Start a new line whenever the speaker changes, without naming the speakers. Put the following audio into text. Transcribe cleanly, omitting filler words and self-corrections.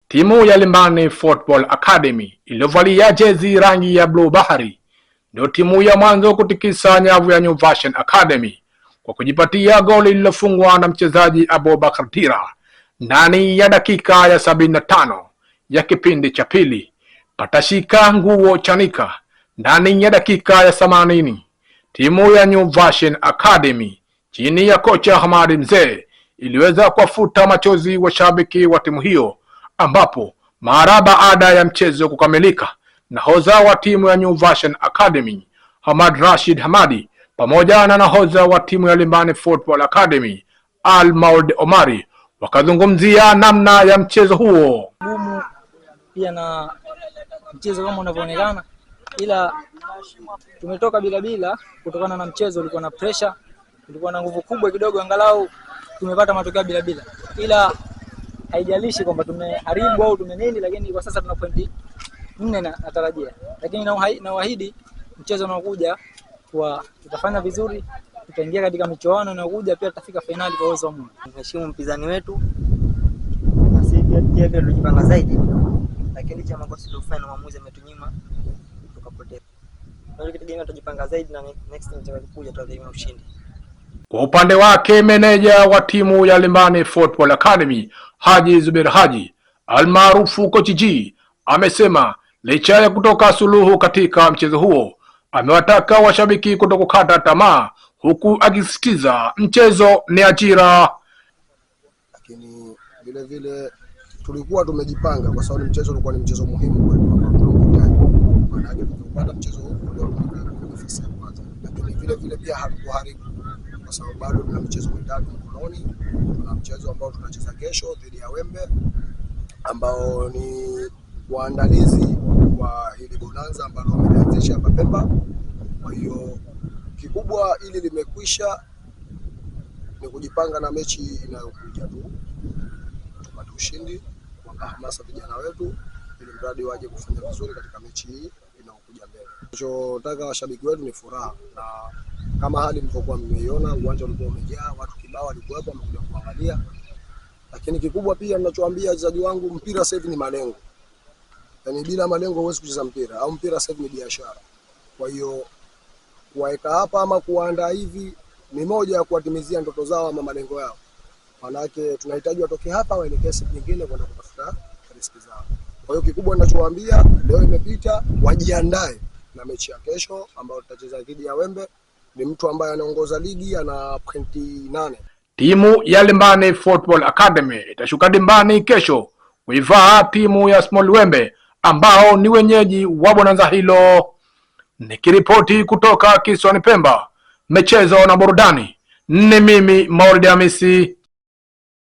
Timu ya Limbani Football Academy iliyovalia jezi rangi ya blue bahari ndio timu ya mwanzo kutikisa nyavu ya New Version Academy kwa kujipatia goli lililofungwa na mchezaji Abubakar Tira ndani ya dakika ya 75 ya kipindi cha pili. Patashika nguo chanika ndani ya dakika ya 80. Timu ya New Version Academy chini ya kocha Hamadi Mzee iliweza kuwafuta machozi washabiki wa timu hiyo, ambapo mara baada ya mchezo kukamilika, nahodha wa timu ya New Version Academy Hamad Rashid Hamadi pamoja na nahodha wa timu ya Limbani Football Academy Al Maud Omari wakazungumzia namna ya mchezo huo.
Gumu pia na mchezo kama unavyoonekana, ila tumetoka bila kutokana na mchezo ulikuwa na pressure, ulikuwa na nguvu kubwa kidogo, angalau tumepata matokeo bila, ila haijalishi kwamba tumeharibu au tumenini, lakini kwa sasa tuna pointi 4 natarajia, lakini nawaahidi mchezo unaokuja kwa tutafanya vizuri, tutaingia katika michuano inayokuja, pia tutafika finali kwa uwezo wa Mungu.
Tunaheshimu mpinzani wetu na sisi pia tunajipanga zaidi, lakini cha makosa tulifanya na maamuzi yametunyima tukapotea. Kwa hiyo kitu tutajipanga zaidi na next time tutakuja tutadhimia ushindi.
Kwa upande wake meneja wa timu ya Limbani Football Academy Haji Zubair Haji almaarufu Coach G amesema licha ya kutoka suluhu katika mchezo huo, amewataka washabiki kutokukata tamaa, huku akisisitiza mchezo ni ajira.
Lakini vile vile tulikuwa tumejipanga kwa sababu mchezo ulikuwa ni mchezo muhimu kwetu, maana yake tukipata mchezo huu ndio tunapata nafasi ya kwanza, lakini vile pia hatukuharibu kwa sababu bado tuna mchezo mitatu mkononi. Tuna mchezo ambao tunacheza kesho dhidi ya Wembe ambao ni waandalizi wa hili bonanza ambalo wameanzisha hapa Pemba. Kwa hiyo kikubwa ili limekwisha ni kujipanga na mechi inayokuja tu tupate ushindi, kwa hamasa vijana wetu ili mradi waje kufanya vizuri katika mechi hii inayokuja mbele. Tunachotaka washabiki wetu ni furaha, na kama hali mlivyokuwa mmeiona, uwanja ulikuwa umejaa, watu kibao walikuwa hapo wamekuja kuangalia. Lakini kikubwa pia ninachowaambia wachezaji wangu, mpira sasa hivi ni malengo. Yaani bila malengo huwezi kucheza mpira, au mpira sasa hivi ni biashara. Kwa hiyo kuwaeka hapa ama kuandaa hivi ni moja ya kuwatimizia ndoto zao ama malengo yao. Manake tunahitaji watoke hapa waelekee sehemu nyingine kwenda kutafuta riziki zao. Kwa hiyo kikubwa ninachowaambia, leo imepita, wajiandae na mechi ya kesho ambayo tutacheza dhidi ya Wembe. Ni mtu ambaye anaongoza ligi, ana pointi 8.
Timu ya Limbani Football Academy itashuka dimbani kesho kuivaa timu ya Small Wembe ambao ni wenyeji wa bonanza hilo. Nikiripoti kutoka kisiwani Pemba, michezo na burudani, ni mimi Maulid Hamisi.